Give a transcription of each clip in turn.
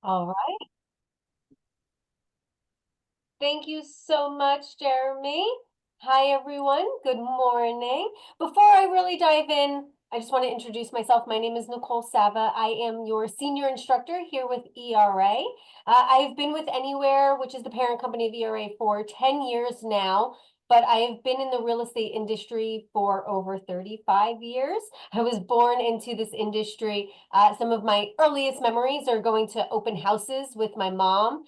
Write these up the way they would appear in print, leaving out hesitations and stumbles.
All right. Thank you so much, Jeremy. Hi, everyone. Good morning. Before I really dive in, I just want to introduce myself. My name is Nicola Savva. I am your senior instructor here with ERA. I've been with Anywhere, which is the parent company of ERA, for 10 years now, but I have been in the real estate industry for over 35 years. I was born into this industry. Some of my earliest memories are going to open houses with my mom,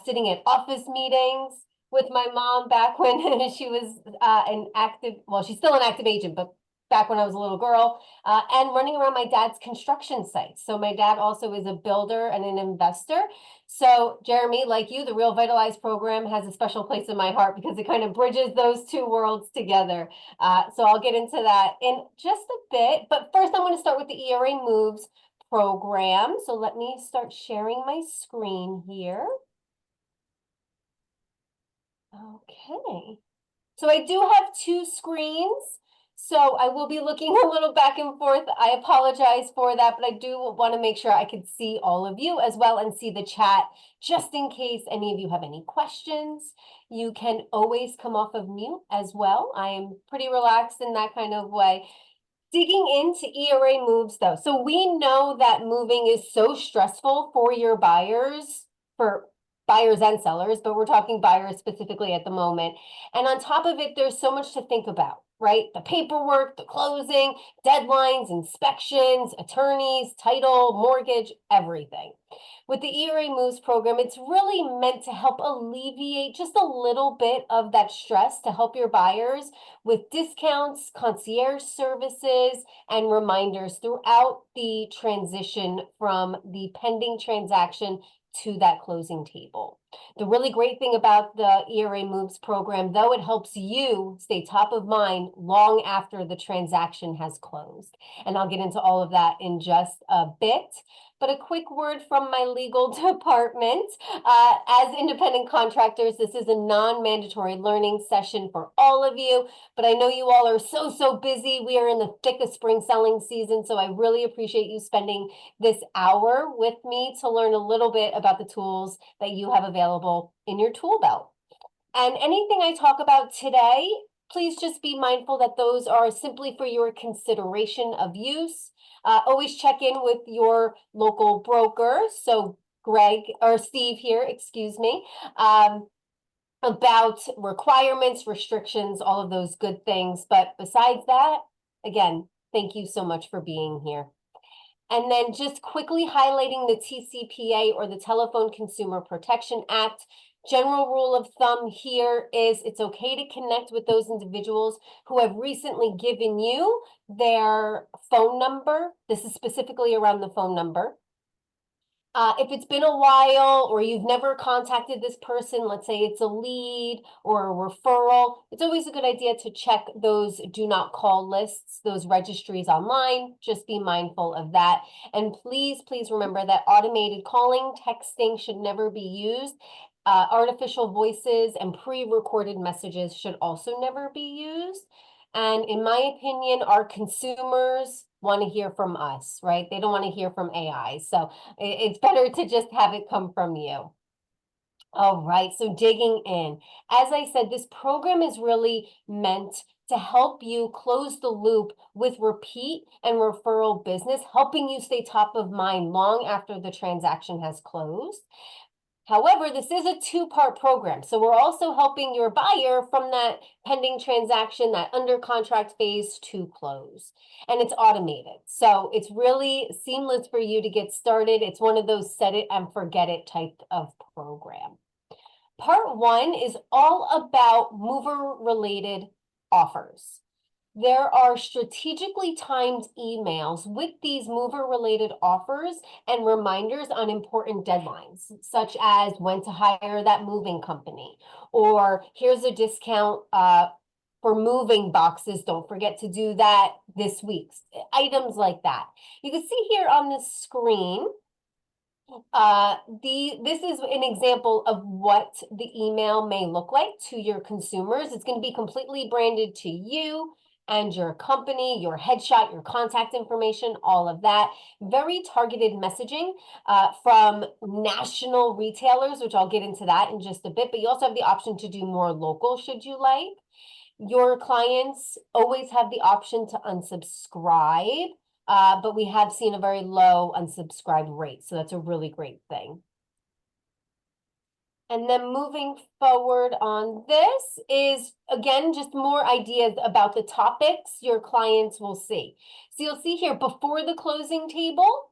sitting at office meetings with my mom back when she was an active, well, she's still an active agent, but back when I was a little girl, and running around my dad's construction sites. So my dad also is a builder and an investor. So Jeremy, like you, the Real Vitalize program has a special place in my heart because it kind of bridges those two worlds together. So I'll get into that in just a bit. But first, I'm going to start with the ERA Moves program. So let me start sharing my screen here. Okay. So I do have two screens. So I will be looking a little back and forth. I apologize for that, but I do want to make sure I could see all of you as well and see the chat just in case any of you have any questions. You can always come off of mute as well. I am pretty relaxed in that kind of way. Digging into ERA Moves though. So we know that moving is so stressful for your buyers, for buyers and sellers, but we're talking buyers specifically at the moment. And on top of it, there's so much to think about, right? The paperwork, the closing, deadlines, inspections, attorneys, title, mortgage, everything. With the ERA Moves program, it's really meant to help alleviate just a little bit of that stress to help your buyers with discounts, concierge services, and reminders throughout the transition from the pending transaction to that closing table. The really great thing about the ERA Moves program, though, it helps you stay top of mind long after the transaction has closed. And I'll get into all of that in just a bit. But a quick word from my legal department. As independent contractors, this is a non-mandatory learning session for all of you, but I know you all are so busy. We are in the thick of spring selling season, so I really appreciate you spending this hour with me to learn a little bit about the tools that you have available in your tool belt. And anything I talk about today, please just be mindful that those are simply for your consideration of use. Always check in with your local broker. So Greg or Steve here, excuse me, about requirements, restrictions, all of those good things. But besides that, again, thank you so much for being here. And then just quickly highlighting the TCPA, or the Telephone Consumer Protection Act. General rule of thumb here is it's okay to connect with those individuals who have recently given you their phone number. This is specifically around the phone number. If it's been a while or you've never contacted this person, let's say it's a lead or a referral, it's always a good idea to check those do not call lists, those registries online. Just be mindful of that. And please remember that automated calling, texting should never be used. Artificial voices and pre-recorded messages should also never be used. And in my opinion, our consumers want to hear from us, right? They don't want to hear from AI. So it's better to just have it come from you. All right, so digging in. As I said, this program is really meant to help you close the loop with repeat and referral business, helping you stay top of mind long after the transaction has closed. However, this is a two-part program. So we're also helping your buyer from that pending transaction, that under contract phase, to close. And it's automated. So it's really seamless for you to get started. It's one of those set it and forget it type of program. Part one is all about mover-related offers. There are strategically timed emails with these mover-related offers and reminders on important deadlines, such as when to hire that moving company, or here's a discount for moving boxes. Don't forget to do that this week. Items like that. You can see here on the screen, this is an example of what the email may look like to your consumers. It's going to be completely branded to you. and your company, your headshot, your contact information, all of that. Very targeted messaging from national retailers, which I'll get into that in just a bit, but you also have the option to do more local should you like. Your clients always have the option to unsubscribe, but we have seen a very low unsubscribe rate, so that's a really great thing. And then moving forward on this is, again, just more ideas about the topics your clients will see. So you'll see here before the closing table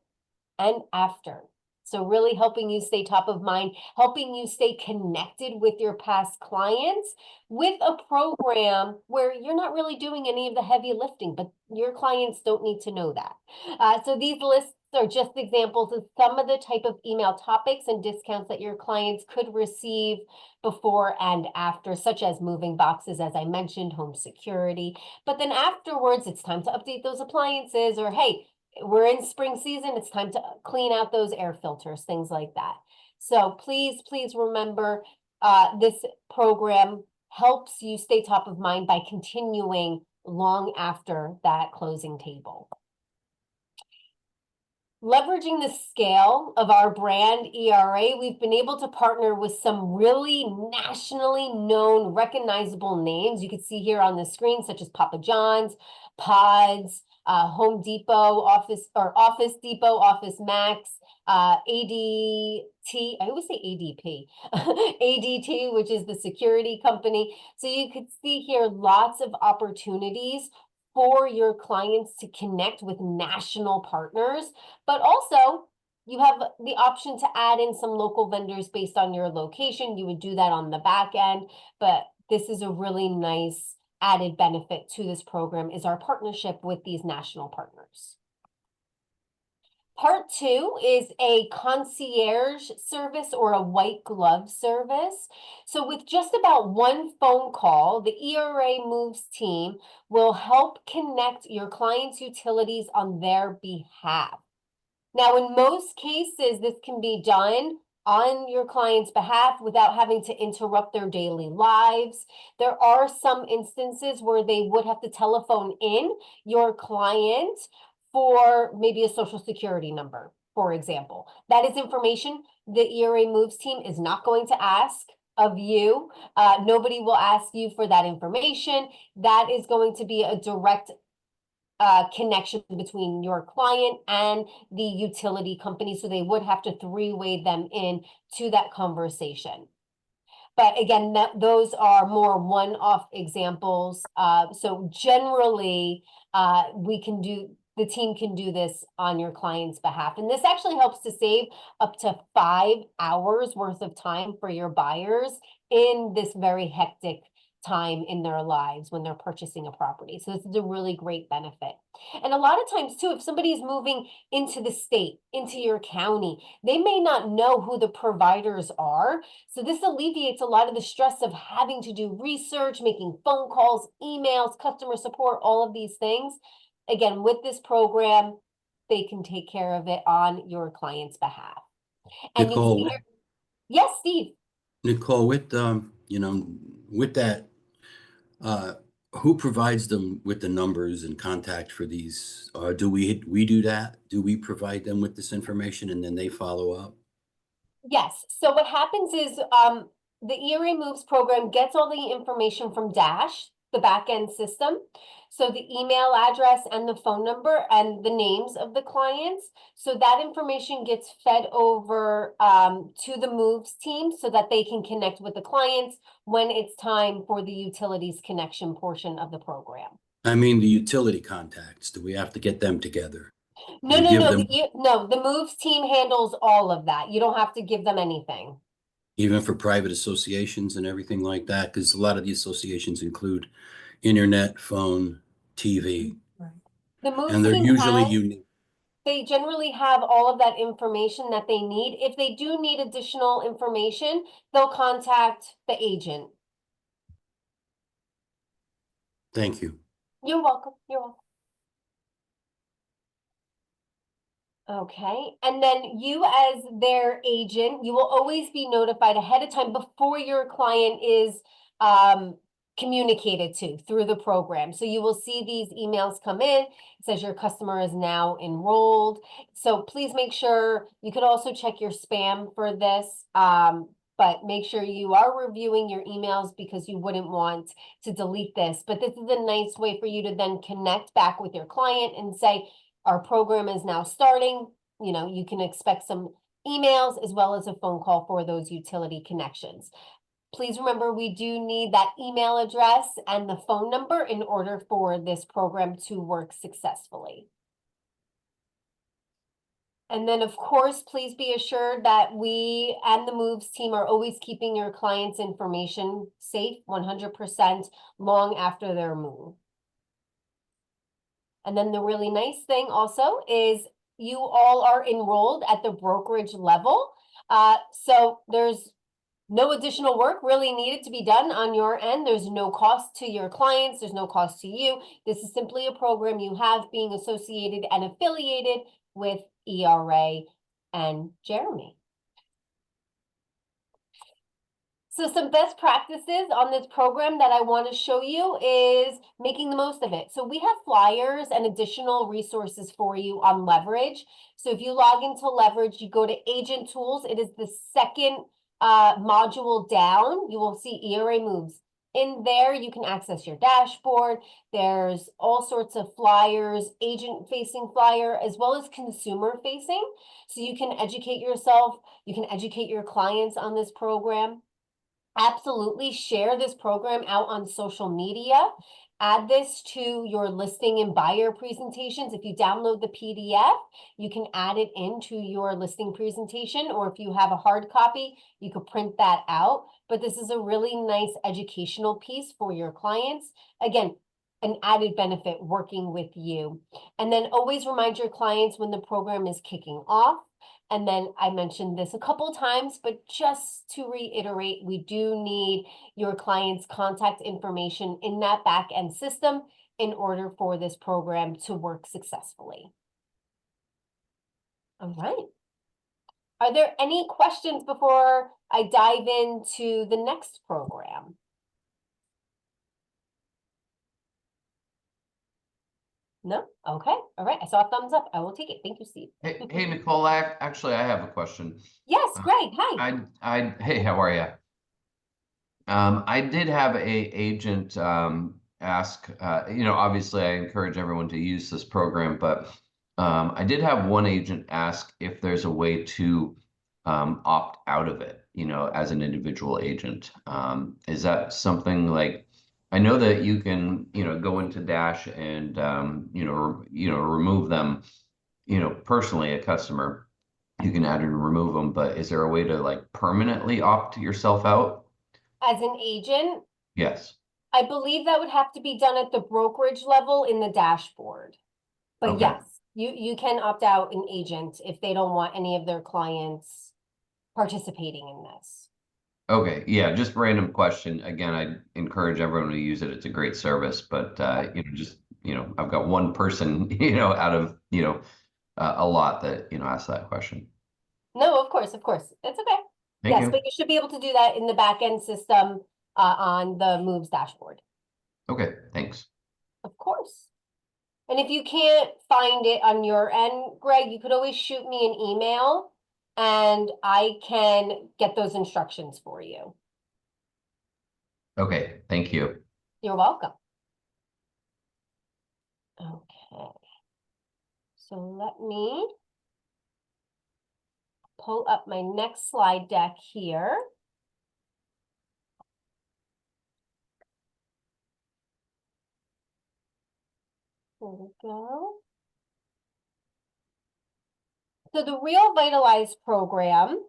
and after. So really helping you stay top of mind, helping you stay connected with your past clients with a program where you're not really doing any of the heavy lifting, but your clients don't need to know that. So these lists are just examples of some of the type of email topics and discounts that your clients could receive before and after, such as moving boxes, as I mentioned, home security. But then afterwards, it's time to update those appliances, or hey, we're in spring season, it's time to clean out those air filters, things like that. So please, please remember, this program helps you stay top of mind by continuing long after that closing table. Leveraging the scale of our brand ERA, we've been able to partner with some really nationally known, recognizable names. You can see here on the screen, such as Papa John's, Pods, Home Depot, Office Depot, Office Max, ADT, I always say ADP, ADT, which is the security company. So you could see here lots of opportunities for your clients to connect with national partners, but also you have the option to add in some local vendors based on your location. You would do that on the back end, but this is a really nice added benefit to this program, is our partnership with these national partners. Part 2 is a concierge service or a white glove service. So with just about one phone call, the ERA Moves team will help connect your client's utilities on their behalf. Now, in most cases, this can be done on your client's behalf without having to interrupt their daily lives. There are some instances where they would have to telephone in your client for maybe a social security number, for example. That is information the ERA Moves team is not going to ask of you. Nobody will ask you for that information. That is going to be a direct connection between your client and the utility company. So they would have to three-way them in to that conversation. But again, those are more one-off examples. So generally, the team can do this on your client's behalf. And this actually helps to save up to 5 hours worth of time for your buyers in this very hectic time in their lives when they're purchasing a property. So this is a really great benefit. And a lot of times too, if somebody's moving into the state, into your county, they may not know who the providers are. So this alleviates a lot of the stress of having to do research, making phone calls, emails, customer support, all of these things. Again, with this program, they can take care of it on your client's behalf. And Nicole, you see here, yes, Steve. Nicole, with with that, who provides them with the numbers and contact for these? Do we do that? Do we provide them with this information and then they follow up? Yes. So what happens is the ERA Moves program gets all the information from Dash, the back-end system. So the email address and the phone number and the names of the clients. So that information gets fed over to the Moves team so that they can connect with the clients when it's time for the utilities connection portion of the program. I mean, the utility contacts, do we have to get them together? No, You no, give no. them The Moves team handles all of that. You don't have to give them anything. even for private associations and everything like that, because a lot of the associations include internet, phone, TV, Right. The Moves and they're team usually unique. they generally have all of that information that they need. If they do need additional information, they'll contact the agent. Thank you. You're welcome. You're welcome. Okay, and then you as their agent, you will always be notified ahead of time before your client is communicated to through the program. So you will see these emails come in. It says your customer is now enrolled. So please make sure, you could also check your spam for this, but make sure you are reviewing your emails because you wouldn't want to delete this. But this is a nice way for you to then connect back with your client and say, our program is now starting. You know, you can expect some emails as well as a phone call for those utility connections. Please remember, we do need that email address and the phone number in order for this program to work successfully. And then, of course, please be assured that we and the Moves team are always keeping your clients' information safe 100% long after their move. And then the really nice thing also is you all are enrolled at the brokerage level. So there's no additional work really needed to be done on your end. There's no cost to your clients. There's no cost to you. This is simply a program you have being associated and affiliated with ERA and Jeremy. So some best practices on this program that I want to show you is making the most of it. So we have flyers and additional resources for you on Leverage. So if you log into Leverage, you go to Agent Tools. It is the second module down. You will see ERA Moves. In there, you can access your dashboard. There's all sorts of flyers, agent-facing flyer, as well as consumer-facing. So you can educate yourself. You can educate your clients on this program. Absolutely share this program out on social media. Add this to your listing and buyer presentations. If you download the PDF, you can add it into your listing presentation, or if you have a hard copy, you could print that out. But this is a really nice educational piece for your clients. Again, an added benefit working with you. And then always remind your clients when the program is kicking off. And then I mentioned this a couple times, but just to reiterate, we do need your client's contact information in that back end system in order for this program to work successfully. All right. Are there any questions before I dive into the next program? No? Okay. All right. I saw a thumbs up. I will take it. Thank you, Steve. Hey, Nicole, actually, I have a question. Yes, Greg. Hi. Hey, how are you? I did have a agent ask, obviously I encourage everyone to use this program, but I did have one agent ask if there's a way to opt out of it, as an individual agent. Is that something like, I know that you can, go into Dash and, remove them, personally, a customer, you can add and remove them, but is there a way to like permanently opt yourself out? As an agent, Yes. I believe that would have to be done at the brokerage level in the dashboard. But Okay. yes, you can opt out an agent if they don't want any of their clients participating in this. Okay. Yeah. Just random question. Again, I encourage everyone to use it. It's a great service, but I've got one person, out of, a lot that, asked that question. No, of course. It's okay. Thank Yes, you. but you should be able to do that in the back end system on the Moves dashboard. Okay. Thanks. Of course. And if you can't find it on your end, Greg, you could always shoot me an email and I can get those instructions for you. Okay. Thank you. You're welcome. Okay. So let me pull up my next slide deck here. There we go. So the RealVitalize program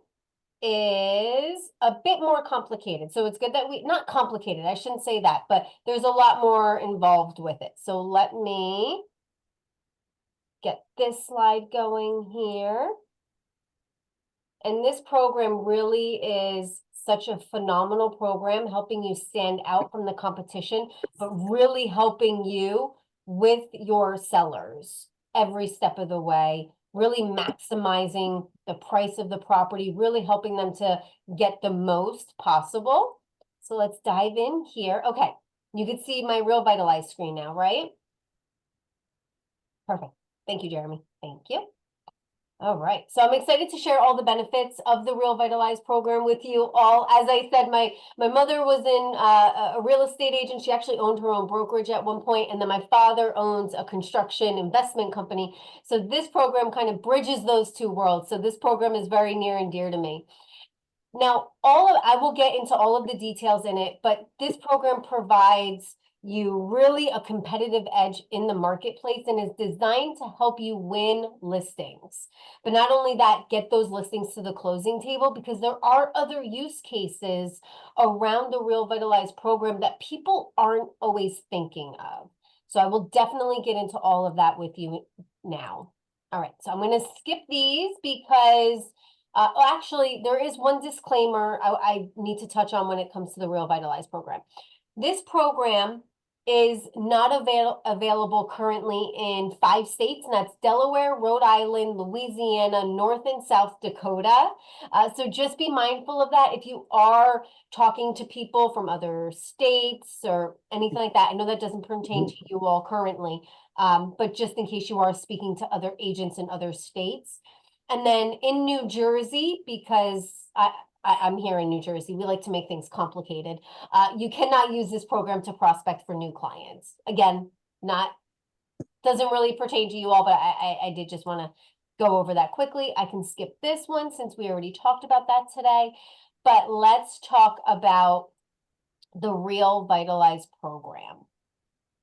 is a bit more complicated. So it's good that not complicated, I shouldn't say that, but there's a lot more involved with it. So let me get this slide going here. And this program really is such a phenomenal program, helping you stand out from the competition, but really helping you with your sellers every step of the way, really maximizing the price of the property, really helping them to get the most possible. So let's dive in here. Okay, You can see my RealVitalize screen now, right? Perfect. Thank you, Jeremy. Thank you. All right, so I'm excited to share all the benefits of the RealVitalize program with you all. As I said, my mother was in a real estate agent. She actually owned her own brokerage at one point, and then my father owns a construction investment company. So this program kind of bridges those two worlds. So this program is very near and dear to me. Now, I will get into all of the details in it, but this program provides you really a competitive edge in the marketplace and is designed to help you win listings. But not only that, get those listings to the closing table, because there are other use cases around the RealVitalize program that people aren't always thinking of. So I will definitely get into all of that with you now. All right, so I'm going to skip these because actually, there is one disclaimer I need to touch on when it comes to the RealVitalize program. This program is not available currently in 5 states, and that's Delaware, Rhode Island, Louisiana, North and South Dakota. So just be mindful of that if you are talking to people from other states or anything like that. I know that doesn't pertain to you all currently, but just in case you are speaking to other agents in other states. And then in New Jersey, because I'm here in New Jersey, we like to make things complicated. You cannot use this program to prospect for new clients. Again, doesn't really pertain to you all, but I did just want to go over that quickly. I can skip this one since we already talked about that today. But let's talk about the RealVitalize program.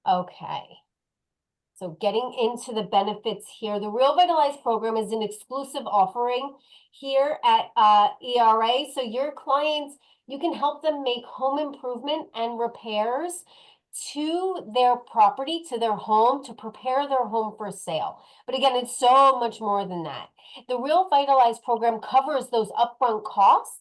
Okay. So getting into the benefits here, the RealVitalize program is an exclusive offering here at ERA. So your clients, you can help them make home improvement and repairs to their property, to their home, to prepare their home for sale. But again, it's so much more than that. The RealVitalize program covers those upfront costs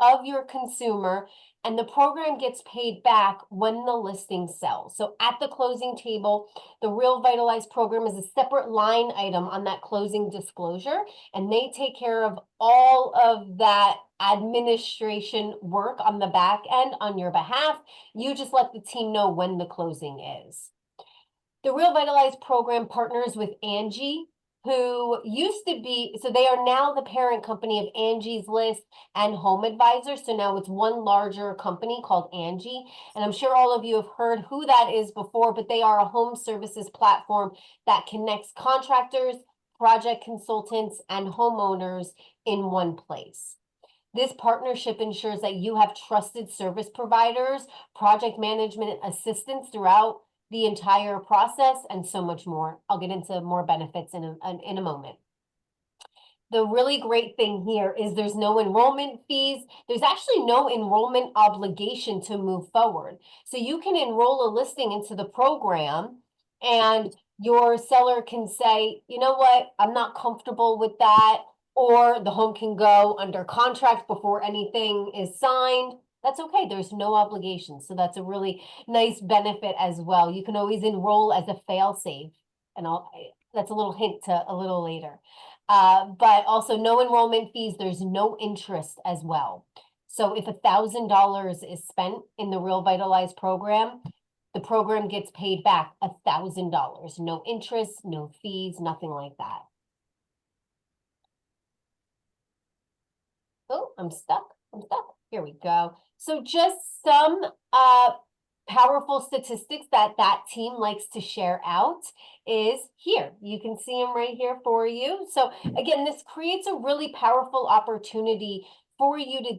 of your consumer, and the program gets paid back when the listing sells. So at the closing table, the RealVitalize program is a separate line item on that closing disclosure, and they take care of all of that administration work on the back end on your behalf. You just let the team know when the closing is. The RealVitalize program partners with Angie, who used to be, so they are now the parent company of Angie's List and Home Advisor. So now it's one larger company called Angie. And I'm sure all of you have heard who that is before, but they are a home services platform that connects contractors, project consultants, and homeowners in one place. This partnership ensures that you have trusted service providers, project management assistants throughout the entire process, and so much more. I'll get into more benefits in a moment. The really great thing here is there's no enrollment fees. There's actually no enrollment obligation to move forward. So you can enroll a listing into the program, and your seller can say, you know what, I'm not comfortable with that, or the home can go under contract before anything is signed. That's okay. There's no obligation. So that's a really nice benefit as well. You can always enroll as a fail-safe, and that's a little hint to a little later. But also no enrollment fees. There's no interest as well. So if $1,000 is spent in the RealVitalize program, the program gets paid back $1,000. No interest, no fees, nothing like that. Oh, I'm stuck. Here we go. So just some powerful statistics that team likes to share out is here. You can see them right here for you. So again, this creates a really powerful opportunity for you to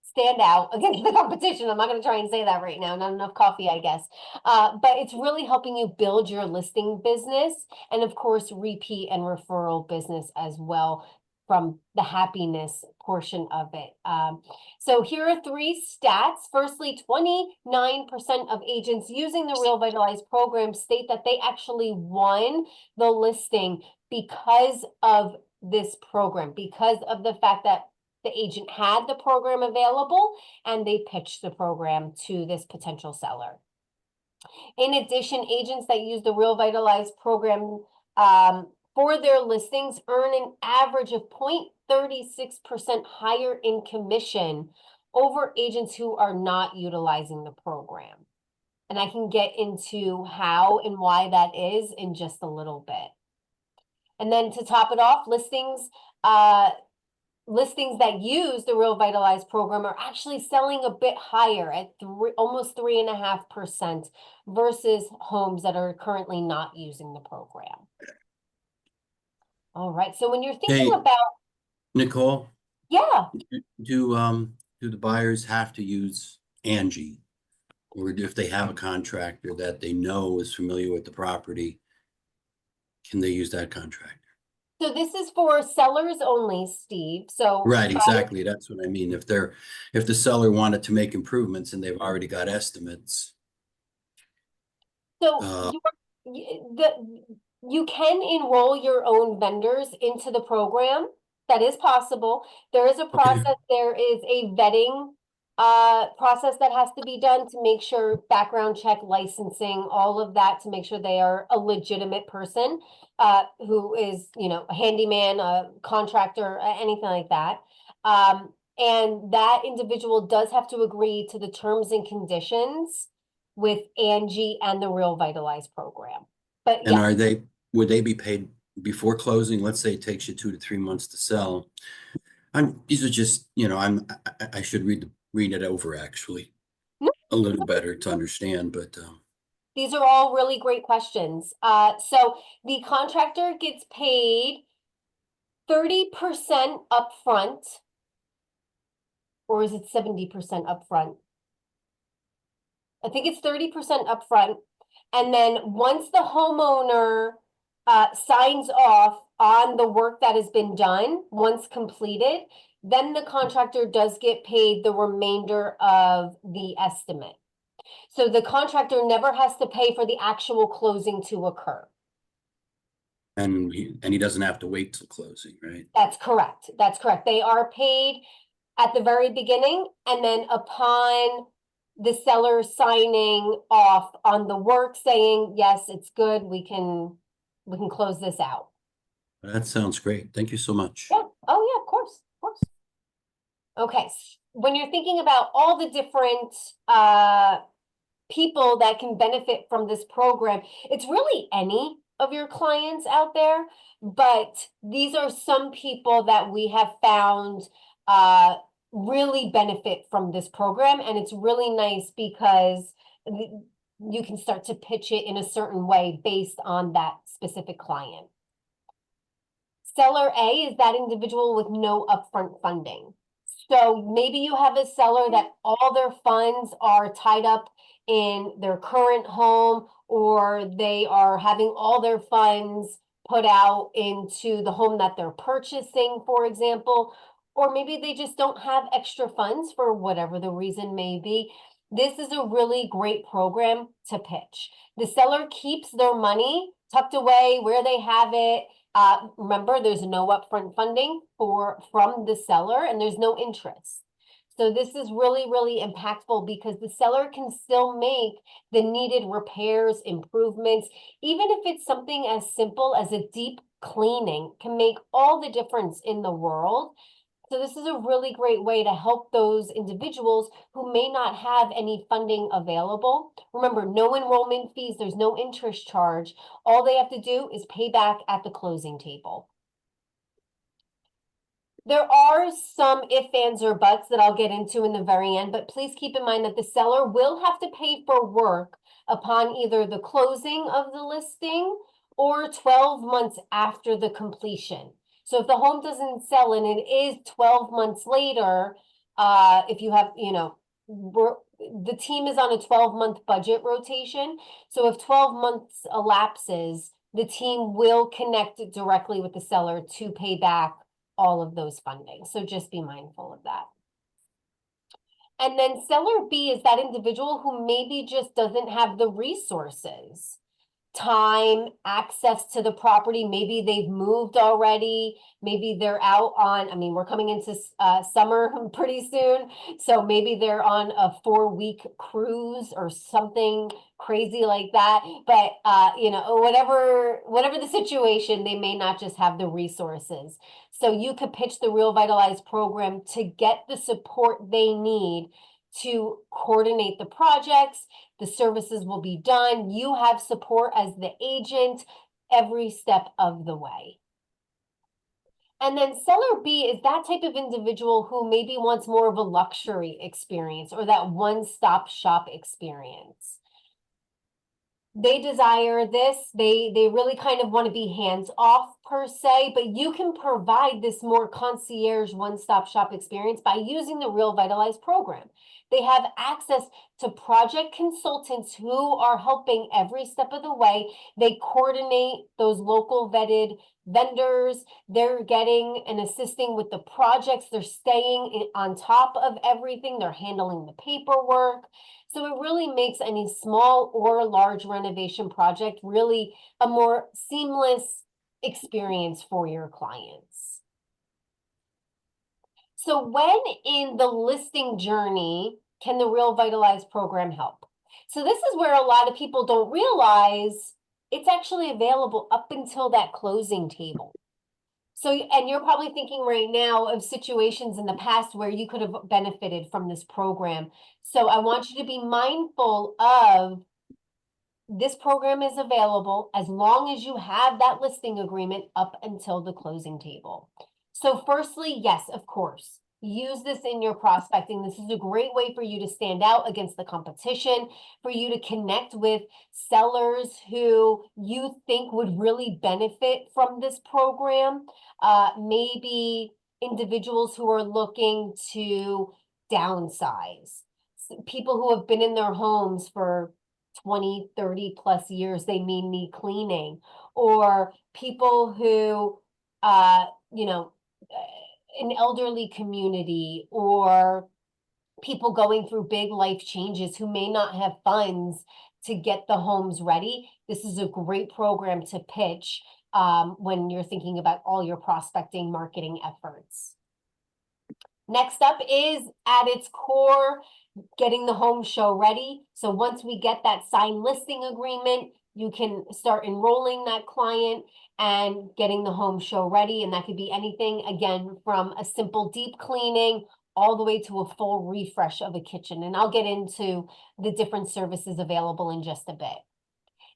stand out against the competition. I'm not going to try and say that right now. Not enough coffee, I guess. But it's really helping you build your listing business, and of course, repeat and referral business as well from the happiness portion of it. So here are 3 stats. Firstly, 29% of agents using the RealVitalize program state that they actually won the listing because of this program, because of the fact that the agent had the program available and they pitched the program to this potential seller. In addition, agents that use the RealVitalize program for their listings earn an average of 0.36% higher in commission over agents who are not utilizing the program. And I can get into how and why that is in just a little bit. And then to top it off, listings that use the RealVitalize program are actually selling a bit higher at almost 3.5% versus homes that are currently not using the program. All right, so when you're thinking Hey, about, Nicole, yeah, do the buyers have to use Angie? Or if they have a contractor that they know is familiar with the property, can they use that contractor? so this is for sellers only, Steve. So Right, exactly. That's what I mean. If the seller wanted to make improvements and they've already got estimates. So you can enroll your own vendors into the program. That is possible. There is a Okay. process, there is a vetting process that has to be done to make sure background check, licensing, all of that to make sure they are a legitimate person who is, you know, a handyman, a contractor, anything like that. And that individual does have to agree to the terms and conditions with Angie and the RealVitalize program. But And yes, would they be paid before closing? Let's say it takes you 2 to 3 months to sell. These are just, you know, I should read it over actually a little better to understand, but these are all really great questions. So the contractor gets paid 30% upfront, or is it 70% upfront? I think it's 30% upfront. And then once the homeowner signs off on the work that has been done, once completed, then the contractor does get paid the remainder of the estimate. So the contractor never has to pay for the actual closing to occur. and he doesn't have to wait till closing, right? That's correct. That's correct. They are paid at the very beginning, and then upon the seller signing off on the work saying, yes, it's good, we can close this out. That sounds great. Thank you so much. Yeah. Oh, yeah, of course, of course. Okay, when you're thinking about all the different people that can benefit from this program, it's really any of your clients out there, but these are some people that we have found really benefit from this program, and it's really nice because you can start to pitch it in a certain way based on that specific client. Seller A is that individual with no upfront funding. So maybe you have a seller that all their funds are tied up in their current home, or they are having all their funds put out into the home that they're purchasing, for example, or maybe they just don't have extra funds for whatever the reason may be. This is a really great program to pitch. The seller keeps their money tucked away where they have it. Remember, there's no upfront funding from the seller, and there's no interest. So this is really, really impactful because the seller can still make the needed repairs, improvements, even if it's something as simple as a deep cleaning can make all the difference in the world. So this is a really great way to help those individuals who may not have any funding available. Remember, no enrollment fees, there's no interest charge. All they have to do is pay back at the closing table. There are some if, ands, or buts that I'll get into in the very end, but please keep in mind that the seller will have to pay for work upon either the closing of the listing or 12 months after the completion. So if the home doesn't sell and it is 12 months later, if you have, you know, the team is on a 12-month budget rotation. So if 12 months elapses, the team will connect directly with the seller to pay back all of those funding. So just be mindful of that. And then seller B is that individual who maybe just doesn't have the resources time, access to the property. Maybe they've moved already. Maybe they're out on, I mean, we're coming into summer pretty soon. So maybe they're on a 4-week cruise or something crazy like that. But, you know, whatever the situation, they may not just have the resources. So you could pitch the RealVitalize program to get the support they need to coordinate the projects. The services will be done. You have support as the agent every step of the way. And then seller B is that type of individual who maybe wants more of a luxury experience or that one-stop shop experience. They desire this. They really kind of want to be hands off per se, but you can provide this more concierge one-stop shop experience by using the RealVitalize program. They have access to project consultants who are helping every step of the way. They coordinate those local vetted vendors. They're getting and assisting with the projects. They're staying on top of everything. They're handling the paperwork. So it really makes any small or large renovation project really a more seamless experience for your clients. So when in the listing journey can the RealVitalize program help? So this is where a lot of people don't realize it's actually available up until that closing table. So, and you're probably thinking right now of situations in the past where you could have benefited from this program. So I want you to be mindful of this program is available as long as you have that listing agreement up until the closing table. So firstly, yes, of course, use this in your prospecting. This is a great way for you to stand out against the competition, for you to connect with sellers who you think would really benefit from this program. Maybe individuals who are looking to downsize, people who have been in their homes for 20, 30 plus years, they may need cleaning, or people who, you know, an elderly community, or people going through big life changes who may not have funds to get the homes ready. This is a great program to pitch when you're thinking about all your prospecting marketing efforts. Next up is at its core, getting the home show ready. So once we get that signed listing agreement, you can start enrolling that client and getting the home show ready. And that could be anything, again, from a simple deep cleaning all the way to a full refresh of a kitchen. And I'll get into the different services available in just a bit.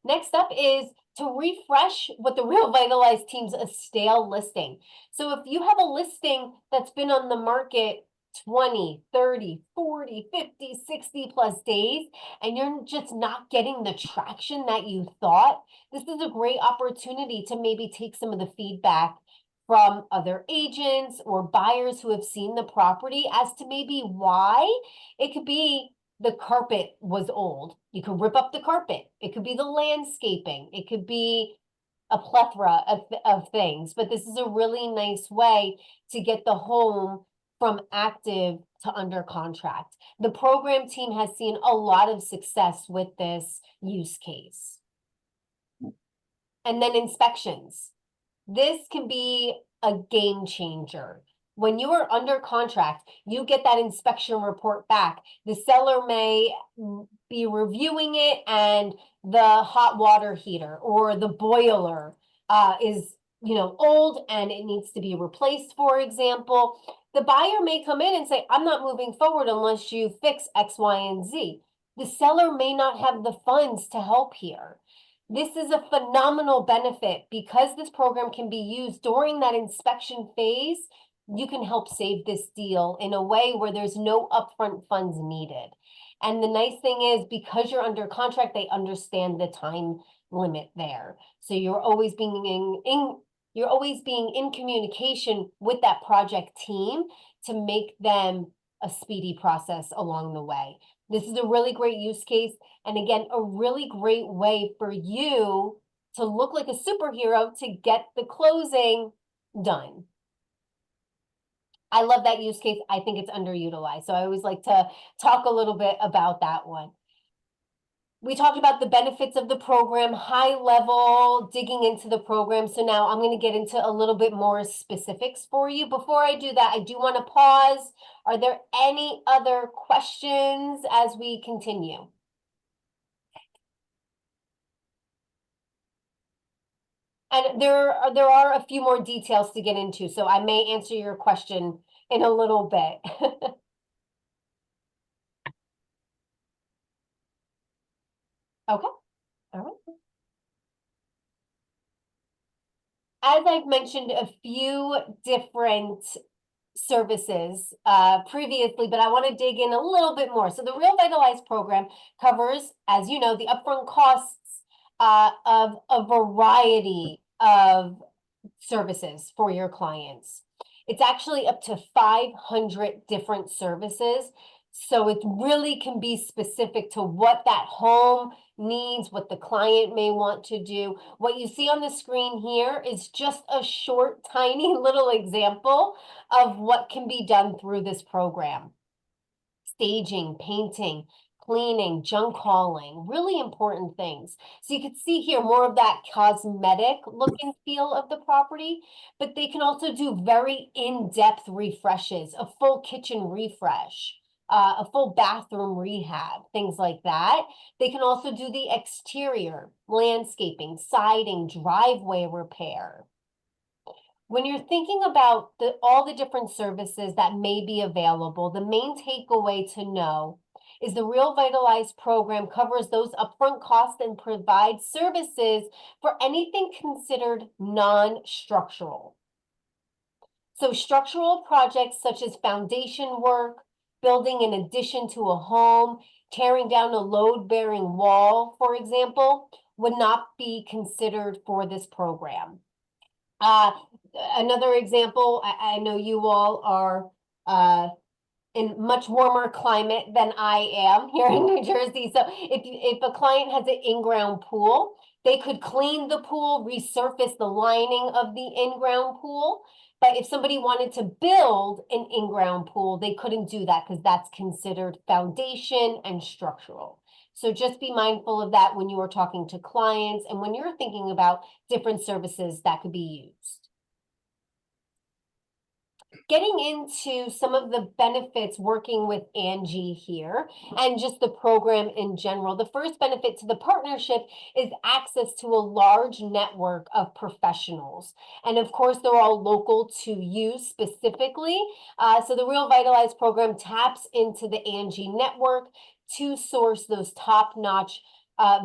Next up is to refresh what the RealVitalize team's a stale listing. So if you have a listing that's been on the market 20, 30, 40, 50, 60 plus days, and you're just not getting the traction that you thought, this is a great opportunity to maybe take some of the feedback from other agents or buyers who have seen the property as to maybe why. It could be the carpet was old. You could rip up the carpet. It could be the landscaping. It could be a plethora of things, but this is a really nice way to get the home from active to under contract. The program team has seen a lot of success with this use case. And then inspections. This can be a game changer. When you are under contract, you get that inspection report back. The seller may be reviewing it and the hot water heater or the boiler is, you know, old and it needs to be replaced, for example. The buyer may come in and say, I'm not moving forward unless you fix X, Y, and Z. The seller may not have the funds to help here. This is a phenomenal benefit because this program can be used during that inspection phase. You can help save this deal in a way where there's no upfront funds needed. And the nice thing is, because you're under contract, they understand the time limit there. So you're always being in communication with that project team to make them a speedy process along the way. This is a really great use case. And again, a really great way for you to look like a superhero to get the closing done. I love that use case. I think it's underutilized. So I always like to talk a little bit about that one. We talked about the benefits of the program, high level, digging into the program. So now I'm going to get into a little bit more specifics for you. Before I do that, I do want to pause. Are there any other questions as we continue? And there are a few more details to get into, so I may answer your question in a little bit. Okay, all right. As I've mentioned a few different services previously, but I want to dig in a little bit more. So the RealVitalize program covers, as you know, the upfront costs of a variety of services for your clients. It's actually up to 500 different services. So it really can be specific to what that home needs, what the client may want to do. What you see on the screen here is just a short, tiny little example of what can be done through this program. Staging, painting, cleaning, junk hauling, really important things. So you can see here more of that cosmetic look and feel of the property, but they can also do very in-depth refreshes, a full kitchen refresh, a full bathroom rehab, things like that. They can also do the exterior, landscaping, siding, driveway repair. When you're thinking about all the different services that may be available, the main takeaway to know is the RealVitalize program covers those upfront costs and provides services for anything considered non-structural. So structural projects such as foundation work, building an addition to a home, tearing down a load-bearing wall, for example, would not be considered for this program. Another example, I know you all are in much warmer climate than I am here in New Jersey. So if a client has an in-ground pool, they could clean the pool, resurface the lining of the in-ground pool. But if somebody wanted to build an in-ground pool, they couldn't do that because that's considered foundation and structural. So just be mindful of that when you are talking to clients and when you're thinking about different services that could be used. Getting into some of the benefits working with Angie here and just the program in general. The first benefit to the partnership is access to a large network of professionals. And of course, they're all local to you specifically. So the RealVitalize program taps into the Angie network to source those top-notch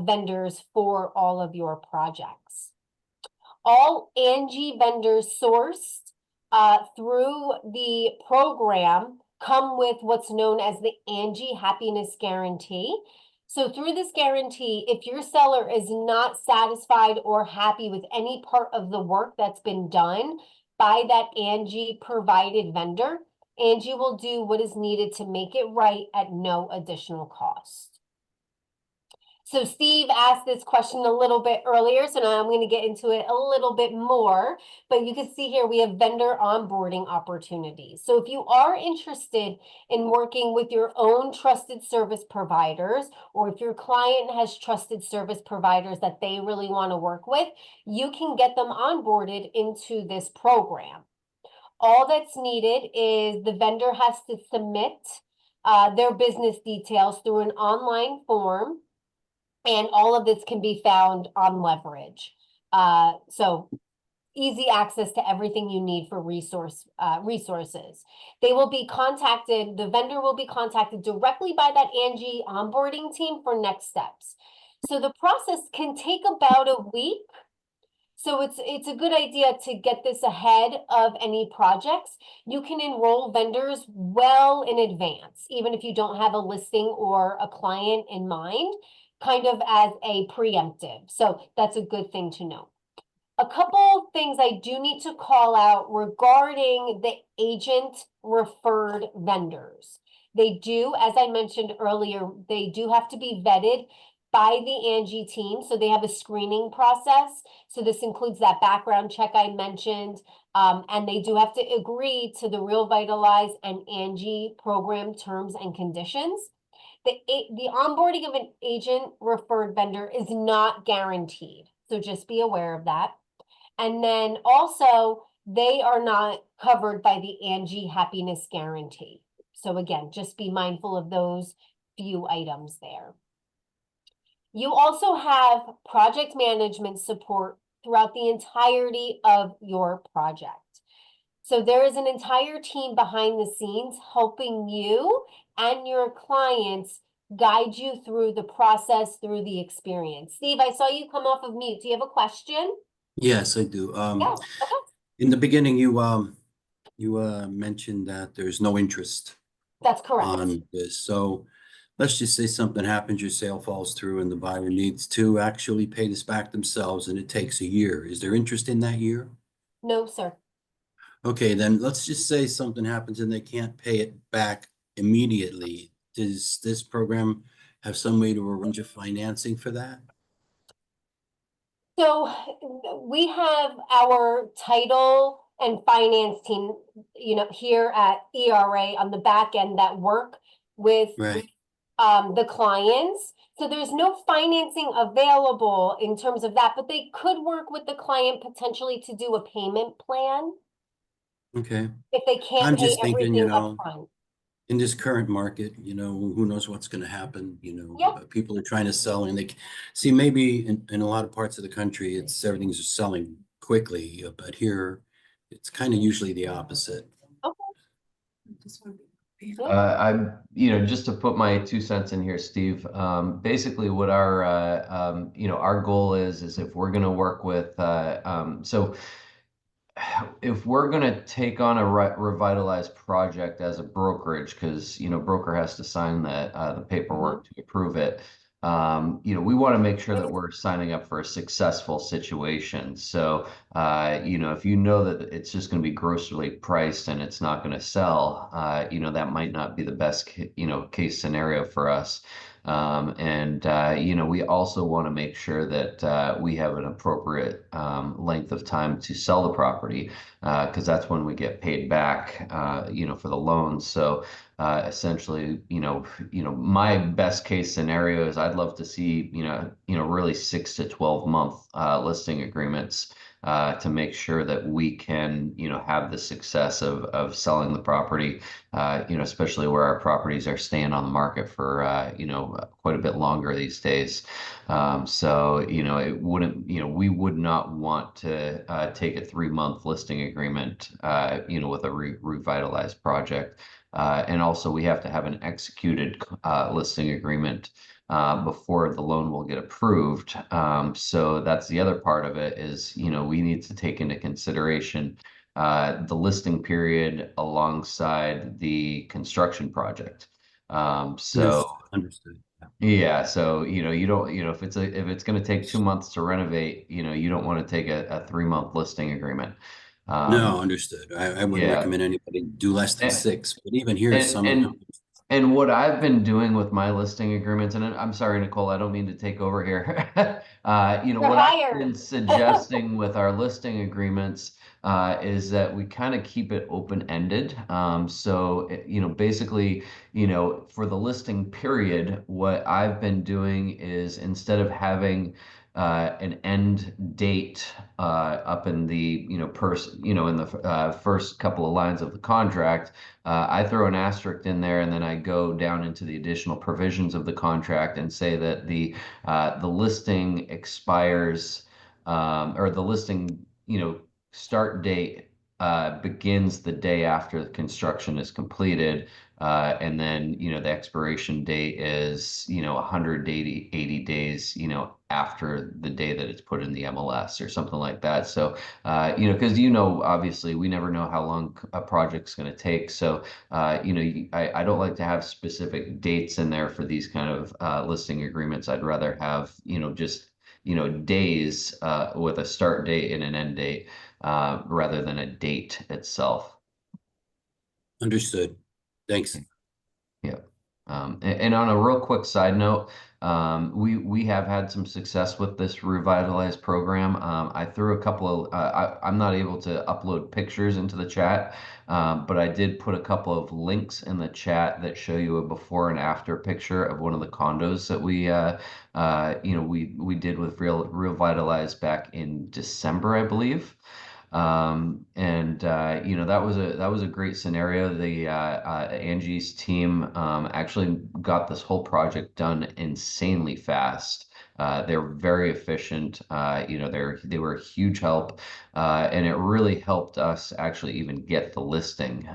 vendors for all of your projects. All Angie vendors sourced through the program come with what's known as the Angie Happiness Guarantee. So through this guarantee, if your seller is not satisfied or happy with any part of the work that's been done by that Angie provided vendor, Angie will do what is needed to make it right at no additional cost. So Steve asked this question a little bit earlier, so now I'm going to get into it a little bit more. But you can see here we have vendor onboarding opportunities. So if you are interested in working with your own trusted service providers, or if your client has trusted service providers that they really want to work with, you can get them onboarded into this program. All that's needed is the vendor has to submit their business details through an online form. And all of this can be found on Leverage. So easy access to everything you need for resources. They will be contacted, the vendor will be contacted directly by that Angie onboarding team for next steps. So the process can take about a week. So it's a good idea to get this ahead of any projects. You can enroll vendors well in advance, even if you don't have a listing or a client in mind, kind of as a preemptive. So that's a good thing to know. A couple things I do need to call out regarding the agent referred vendors. They do, as I mentioned earlier, they do have to be vetted by the Angie team. So they have a screening process. So this includes that background check I mentioned. And they do have to agree to the RealVitalize and Angie program terms and conditions. the onboarding of an agent referred vendor is not guaranteed. So just be aware of that. And then also, they are not covered by the Angie Happiness Guarantee. So again, just be mindful of those few items there. You also have project management support throughout the entirety of your project. So there is an entire team behind the scenes helping you and your clients guide you through the process, through the experience. Steve, I saw you come off of mute. Do you have a question? Yes, I do. Yeah, okay. In the beginning, you mentioned that there's no interest That's correct. on this. So let's just say something happens, your sale falls through and the buyer needs to actually pay this back themselves and it takes a year. Is there interest in that year? No, sir. Okay, then let's just say something happens and they can't pay it back immediately. Does this program have some way to arrange a financing for that? So we have our title and finance team, here at ERA on the back end that work with Right. the clients. So there's no financing available in terms of that, but they could work with the client potentially to do a payment plan Okay. if they can't I'm pay just thinking, everything upfront. in this current market, who knows what's going to happen, Yep. people are trying to sell and see, maybe in a lot of parts of the country, everything's just selling quickly, but here it's kind of usually the opposite. Just to put my 2 cents in here, Steve, basically what our goal is if we're going to work with, so if we're going to take on a revitalized project as a brokerage, because broker has to sign the paperwork to approve it. We want to make sure that we're signing up for a successful situation. So, if you know that it's just going to be grossly priced and it's not going to sell, that might not be the best, case scenario for us. We also want to make sure that we have an appropriate length of time to sell the property, because that's when we get paid back, for the loans. So essentially, my best case scenario is I'd love to see, really 6 to 12 month listing agreements to make sure that we can, have the success of selling the property, especially where our properties are staying on the market for, quite a bit longer these days. It wouldn't, we would not want to take a 3 month listing agreement, with a revitalized project. And also we have to have an executed listing agreement before the loan will get approved. So that's the other part of it is, we need to take into consideration the listing period alongside the construction project. Understood. Yeah, so you don't, if it's going to take 2 months to renovate, you don't want to take a 3 month listing agreement. No, understood. I wouldn't Yeah. recommend anybody do less than And, 6, but even here, and some of and them. and what I've been doing with my listing agreements, and I'm sorry, Nicole, I don't mean to take over here. You're What I've hired. been suggesting with our listing agreements is that we kind of keep it open-ended. Basically, for the listing period, what I've been doing is instead of having an end date up in the in the first couple of lines of the contract, I throw an asterisk in there, and then I go down into the additional provisions of the contract and say that the listing expires, or the listing start date begins the day after the construction is completed. And then, the expiration date is, 180 days, after the day that it's put in the MLS or something like that. So, because, obviously we never know how long a project's going to take. So, I don't like to have specific dates in there for these kind of listing agreements. I'd rather have, just, days with a start date and an end date rather than a date itself. Understood. Thanks. Yeah. And on a real quick side note, We have had some success with this Revitalize program. I threw a couple of, I'm not able to upload pictures into the chat, but I did put a couple of links in the chat that show you a before and after picture of one of the condos that we did with Revitalize back in December, I believe. That was a great scenario. Angie's team actually got this whole project done insanely fast. They're very efficient. They were a huge help, and it really helped us actually even get the listing.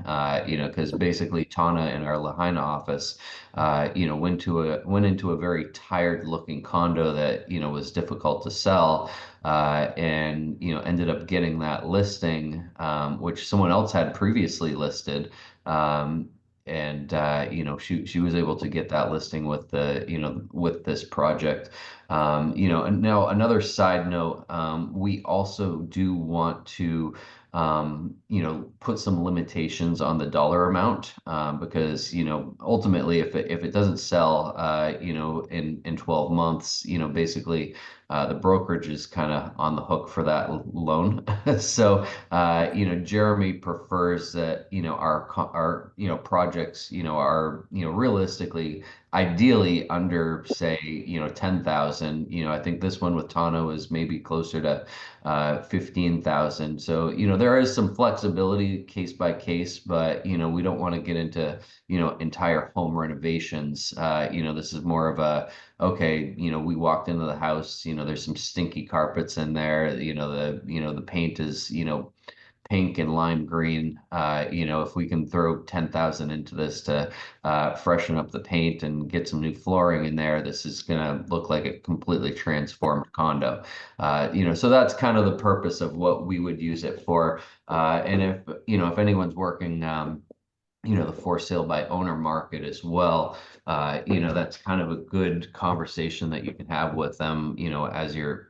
Because basically Tana in our Lahaina office, went into a very tired looking condo that was difficult to sell, and ended up getting that listing, which someone else had previously listed. She was able to get that listing with with this project. And now another side note, we also do want to put some limitations on the dollar amount, because ultimately if it doesn't sell in 12 months, basically the brokerage is kind of on the hook for that loan. So Jeremy prefers that our projects are realistically ideally under, say, 10,000. I think this one with Tano is maybe closer to 15,000. So there is some flexibility case by case, but we don't want to get into entire home renovations. This is more of a, okay, we walked into the house, there's some stinky carpets in there, the paint is pink and lime green. If we can throw 10,000 into this to freshen up the paint and get some new flooring in there, this is gonna look like a completely transformed condo. So that's kind of the purpose of what we would use it for. And if anyone's working the for sale by owner market as well, that's kind of a good conversation that you can have with them, as you're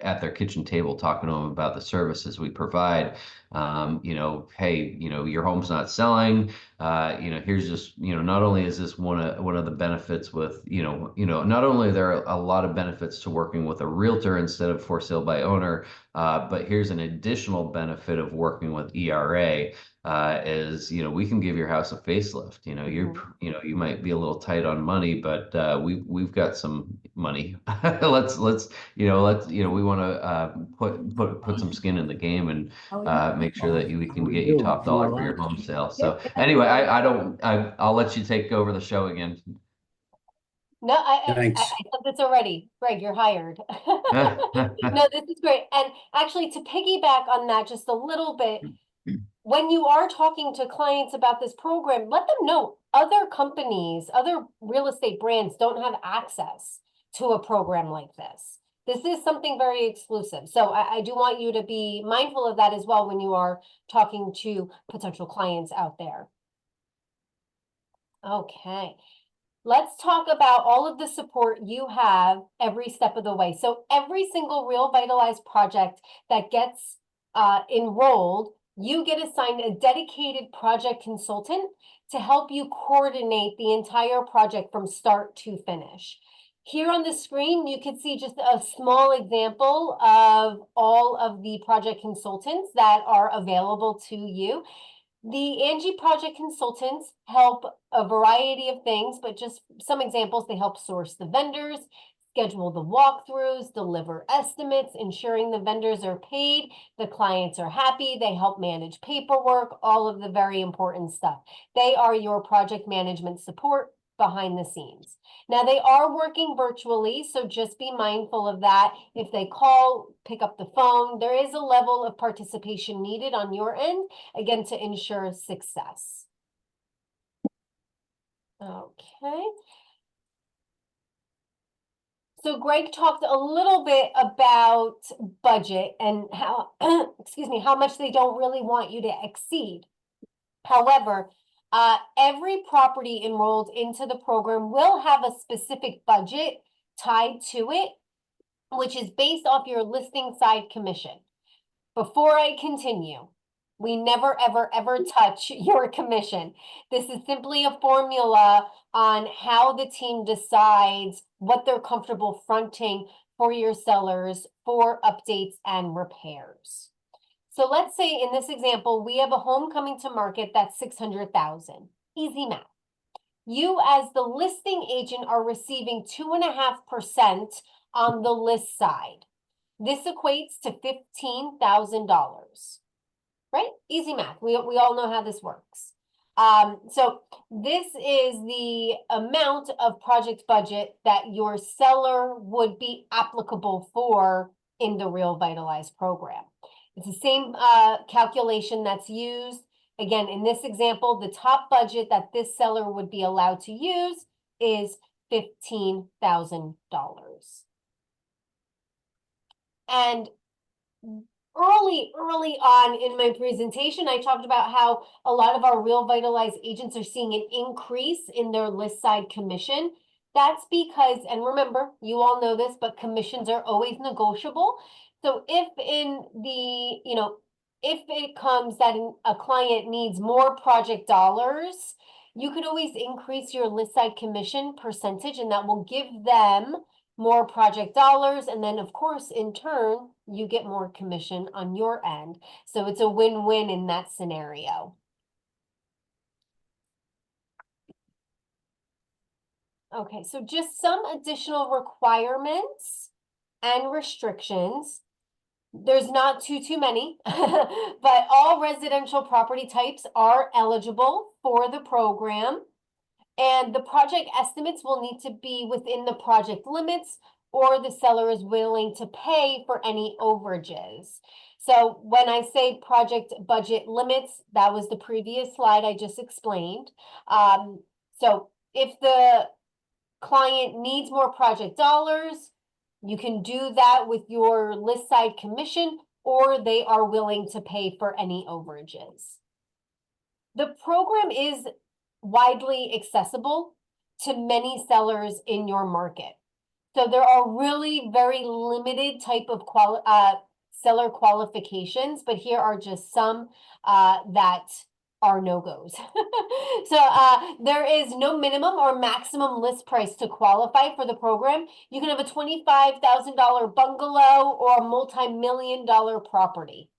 at their kitchen table talking to them about the services we provide. Hey, your home's not selling. Here's just, not only is this one of the benefits with, not only are there a lot of benefits to working with a realtor instead of for sale by owner, but here's an additional benefit of working with ERA. Is we can give your house a facelift. You might be a little tight on money, but we've got some money. let's we want to put some skin in the game and make sure that we can get you top dollar for your home sale. So anyway, I'll let you take over the show again. No, I Thanks. said this already. Greg, you're hired. No, this is great. And actually, to piggyback on that just a little bit, when you are talking to clients about this program, let them know other companies, other real estate brands don't have access to a program like this. This is something very exclusive. So I do want you to be mindful of that as well when you are talking to potential clients out there. Okay. Let's talk about all of the support you have every step of the way. So every single RealVitalize project that gets enrolled, you get assigned a dedicated project consultant to help you coordinate the entire project from start to finish. Here on the screen, you can see just a small example of all of the project consultants that are available to you. The Angie project consultants help a variety of things, but just some examples: they help source the vendors, schedule the walkthroughs, deliver estimates, ensuring the vendors are paid, the clients are happy, they help manage paperwork, all of the very important stuff. They are your project management support behind the scenes. Now, they are working virtually, so just be mindful of that. If they call, pick up the phone. There is a level of participation needed on your end, again, to ensure success. Okay. So Greg talked a little bit about budget and how, excuse me, how much they don't really want you to exceed. However, every property enrolled into the program will have a specific budget tied to it, which is based off your listing side commission. Before I continue, We never, ever, ever touch your commission. This is simply a formula on how the team decides what they're comfortable fronting for your sellers for updates and repairs. So let's say in this example, we have a home coming to market that's 600,000. Easy math. You as the listing agent are receiving 2.5% on the list side. This equates to $15,000, right? Easy math. We all know how this works. So this is the amount of project budget that your seller would be applicable for in the RealVitalize program. It's the same calculation that's used. Again, in this example, the top budget that this seller would be allowed to use is $15,000. And early on in my presentation, I talked about how a lot of our RealVitalize agents are seeing an increase in their list side commission. That's because, and remember, you all know this, but commissions are always negotiable. So if in the, if it comes that a client needs more project dollars, you could always increase your list side commission percentage, and that will give them more project dollars. And then, of course, in turn, you get more commission on your end. So it's a win-win in that scenario. Okay, so just some additional requirements and restrictions. There's not too many, but all residential property types are eligible for the program. And the project estimates will need to be within the project limits, or the seller is willing to pay for any overages. So when I say project budget limits, that was the previous slide I just explained. So if the client needs more project dollars, you can do that with your list side commission, or they are willing to pay for any overages. The program is widely accessible to many sellers in your market. So there are really very limited type of seller qualifications, but here are just some that are no-goes. So there is no minimum or maximum list price to qualify for the program. You can have a $25,000 bungalow or a multi-million-dollar property.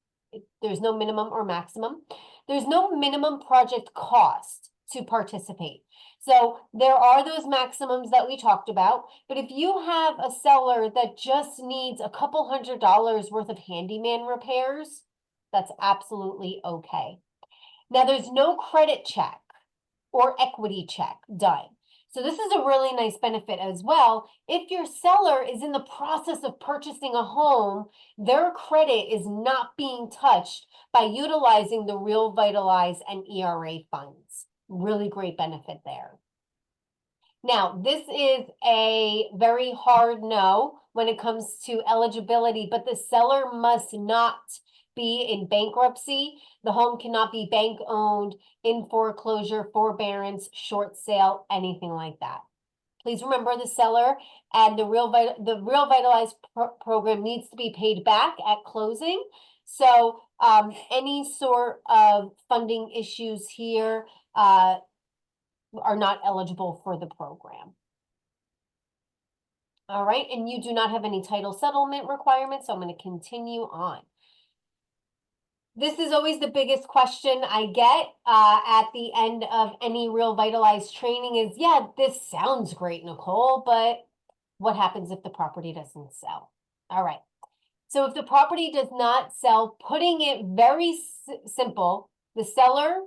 There's no minimum or maximum. There's no minimum project cost to participate. So there are those maximums that we talked about, but if you have a seller that just needs a couple $100s worth of handyman repairs, that's absolutely okay. Now there's no credit check or equity check done. So this is a really nice benefit as well. If your seller is in the process of purchasing a home, their credit is not being touched by utilizing the RealVitalize and ERA funds. Really great benefit there. Now, this is a very hard no when it comes to eligibility, but the seller must not be in bankruptcy. The home cannot be bank owned, in foreclosure, forbearance, short sale, anything like that. Please remember the seller and the RealVitalize program needs to be paid back at closing. So any sort of funding issues here are not eligible for the program. All right, and you do not have any title settlement requirements, so I'm going to continue on. This is always the biggest question I get at the end of any RealVitalize training is, yeah, this sounds great, Nicole, but what happens if the property doesn't sell? All right, so if the property does not sell, putting it very simple, the seller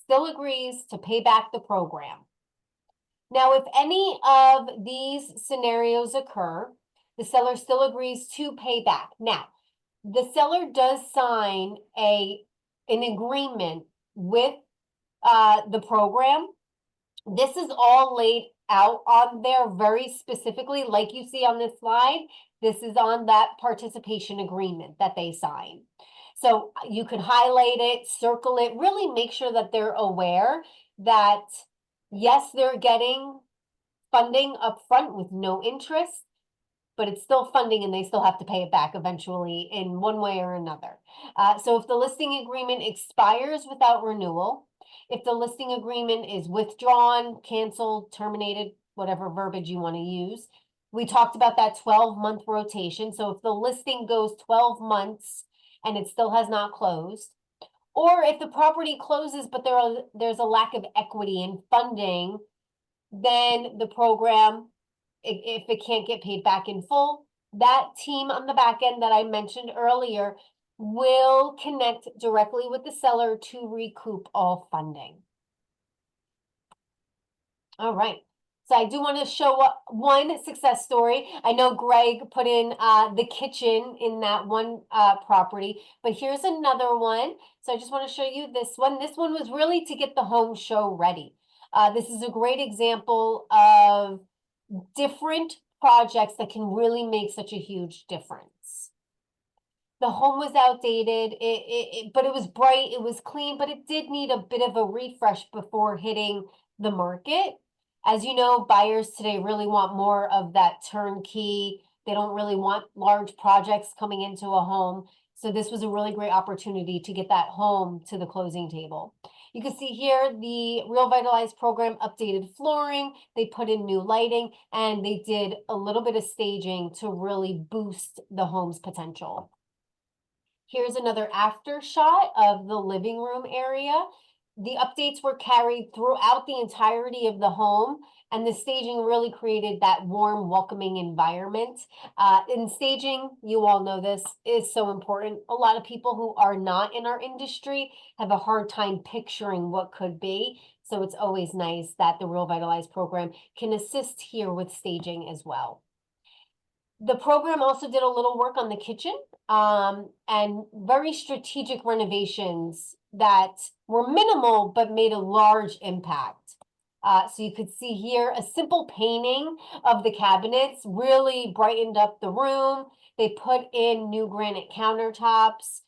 still agrees to pay back the program. Now, if any of these scenarios occur, the seller still agrees to pay back. Now, the seller does sign an agreement with the program. This is all laid out on there very specifically, like you see on this slide. This is on that participation agreement that they sign. So you could highlight it, circle it, really make sure that they're aware that, yes, they're getting funding up front with no interest. but it's still funding and they still have to pay it back eventually in one way or another. So if the listing agreement expires without renewal, if the listing agreement is withdrawn, canceled, terminated, whatever verbiage you want to use, we talked about that 12-month rotation. So if the listing goes 12 months and it still has not closed, or if the property closes but there's a lack of equity in funding, then the program, if it can't get paid back in full, that team on the back end that I mentioned earlier will connect directly with the seller to recoup all funding. All right. So I do want to show one success story. I know Greg put in the kitchen in that one property, but here's another one. So I just want to show you this one. This one was really to get the home show ready. This is a great example of different projects that can really make such a huge difference. The home was outdated, but it was bright, it was clean, but it did need a bit of a refresh before hitting the market. As you know, buyers today really want more of that turnkey. They don't really want large projects coming into a home. So this was a really great opportunity to get that home to the closing table. You can see here the RealVitalize program updated flooring, they put in new lighting, and they did a little bit of staging to really boost the home's potential. Here's another after shot of the living room area. The updates were carried throughout the entirety of the home, and the staging really created that warm, welcoming environment. In staging, you all know this, is so important. A lot of people who are not in our industry have a hard time picturing what could be. So it's always nice that the RealVitalize program can assist here with staging as well. The program also did a little work on the kitchen and very strategic renovations that were minimal but made a large impact. So you could see here a simple painting of the cabinets really brightened up the room. They put in new granite countertops,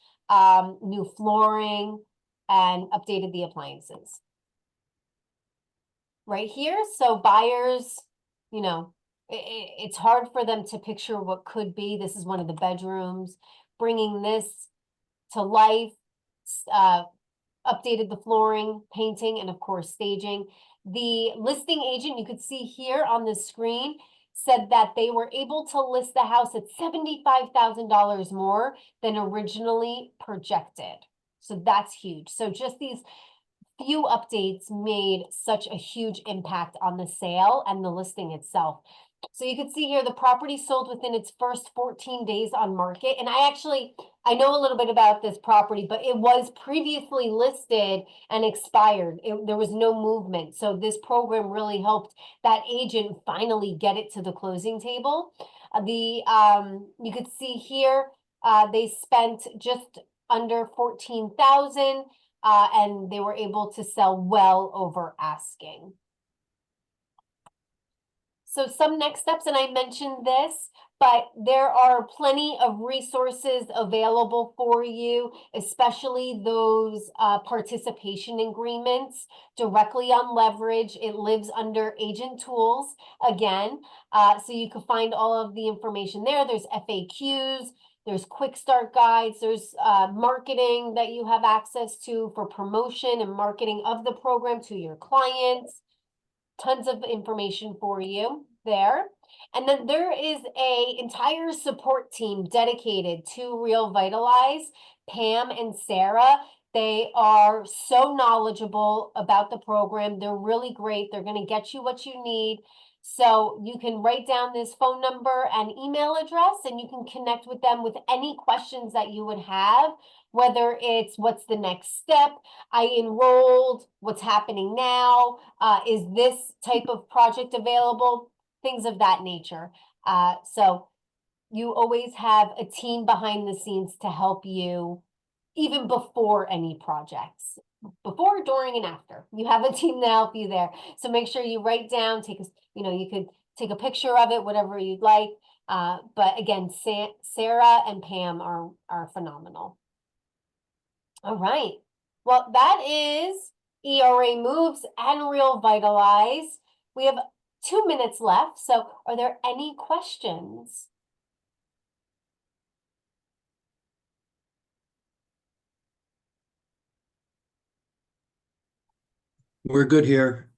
new flooring, and updated the appliances. Right here, so buyers, you know, it's hard for them to picture what could be. This is one of the bedrooms. Bringing this to life, updated the flooring, painting, and of course, staging. The listing agent, you could see here on the screen, said that they were able to list the house at $75,000 more than originally projected. So that's huge. So just these few updates made such a huge impact on the sale and the listing itself. So you can see here the property sold within its first 14 days on market. And I know a little bit about this property, but it was previously listed and expired. There was no movement. So this program really helped that agent finally get it to the closing table. You could see here, they spent just under $14,000 and they were able to sell well over asking. So some next steps, and I mentioned this, but there are plenty of resources available for you, especially those participation agreements directly on leverage. It lives under agent tools again. So you can find all of the information there. There's FAQs, there's quick start guides, there's marketing that you have access to for promotion and marketing of the program to your clients. Tons of information for you there. And then there is an entire support team dedicated to RealVitalize, Pam and Sarah. They are so knowledgeable about the program. They're really great. They're going to get you what you need. So you can write down this phone number and email address, and you can connect with them with any questions that you would have, whether it's what's the next step, I enrolled, what's happening now, is this type of project available, things of that nature. So you always have a team behind the scenes to help you even before any projects. Before, during, and after. You have a team to help you there. So make sure you write down, you could take a picture of it, whatever you'd like. But again, Sarah and Pam are phenomenal. All right. Well, that is ERA Moves and RealVitalize. We have 2 minutes left. So are there any questions? We're good here.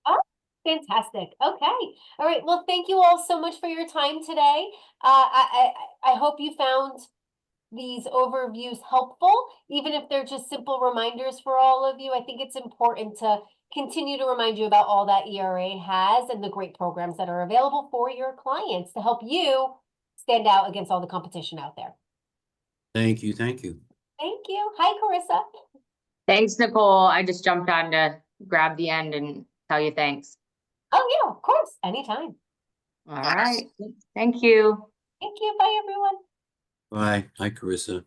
Oh, fantastic. Okay. All right. Well, thank you all so much for your time today. I hope you found these overviews helpful, even if they're just simple reminders for all of you. I think it's important to continue to remind you about all that ERA has and the great programs that are available for your clients to help you stand out against all the competition out there. Thank you. Thank you. Thank you. Hi, Carissa. Thanks, Nicole. I just jumped on to grab the end and tell you thanks. Oh, yeah, of course. Anytime. All right. Thank you. Thank you. Bye, everyone. Bye. Hi, Carissa.